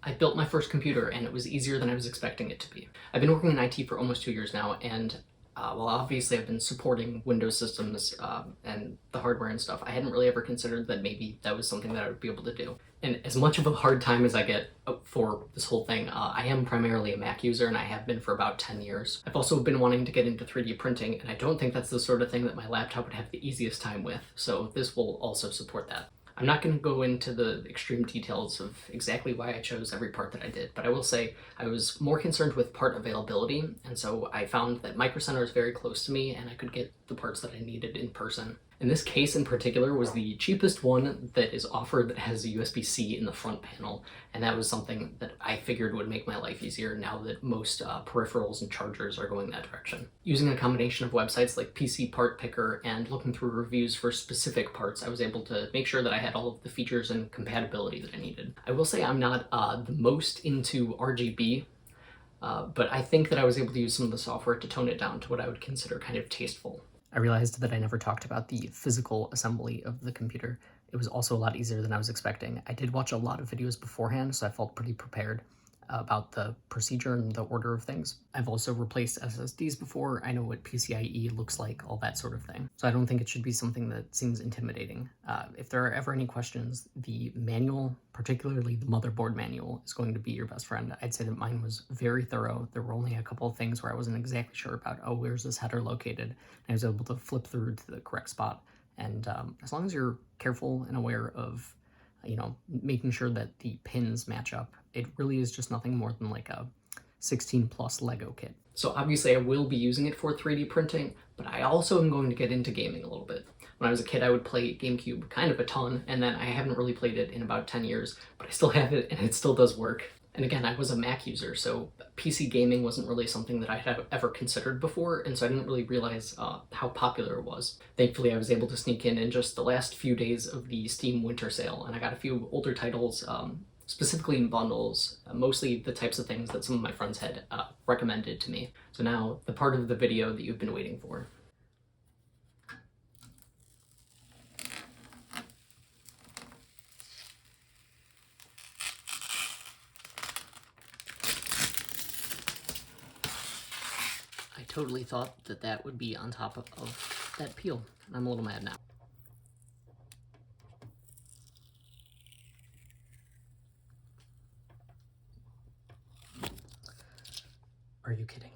I built my first computer and it was easier than I was expecting it to be. I've been working in IT for almost 2 years now, and well, obviously I've been supporting Windows systems and the hardware and stuff. I hadn't really ever considered that maybe that was something that I would be able to do. And as much of a hard time as I get for this whole thing, I am primarily a Mac user and I have been for about 10 years. I've also been wanting to get into 3D printing, and I don't think that's the sort of thing that my laptop would have the easiest time with, so this will also support that. I'm not going to go into the extreme details of exactly why I chose every part that I did, but I will say I was more concerned with part availability, and so I found that Micro Center is very close to me and I could get the parts that I needed in person. And this case in particular was the cheapest one that is offered that has a USB-C in the front panel, and that was something that I figured would make my life easier now that most peripherals and chargers are going that direction. Using a combination of websites like PC Part Picker and looking through reviews for specific parts, I was able to make sure that I had all of the features and compatibility that I needed. I will say I'm not the most into RGB, but I think that I was able to use some of the software to tone it down to what I would consider kind of tasteful. I realized that I never talked about the physical assembly of the computer. It was also a lot easier than I was expecting. I did watch a lot of videos beforehand, so I felt pretty prepared about the procedure and the order of things. I've also replaced SSDs before. I know what PCIe looks like, all that sort of thing. So I don't think it should be something that seems intimidating. If there are ever any questions, the manual, particularly the motherboard manual, is going to be your best friend. I'd say that mine was very thorough. There were only a couple of things where I wasn't exactly sure about, oh, where's this header located? And I was able to flip through to the correct spot. And as long as you're careful and aware of making sure that the pins match up, it really is just nothing more than like a 16 plus Lego kit. So obviously I will be using it for 3D printing, but I also am going to get into gaming a little bit. When I was a kid, I would play GameCube kind of a ton, and then I haven't really played it in about 10 years, but I still have it and it still does work. And again, I was a Mac user, so PC gaming wasn't really something that I had ever considered before, and so I didn't really realize how popular it was. Thankfully, I was able to sneak in just the last few days of the Steam winter sale, and I got a few older titles, specifically in bundles, mostly the types of things that some of my friends had recommended to me. So now, the part of the video that you've been waiting for. I totally thought that that would be on top of that peel. I'm a little mad now. Are you kidding?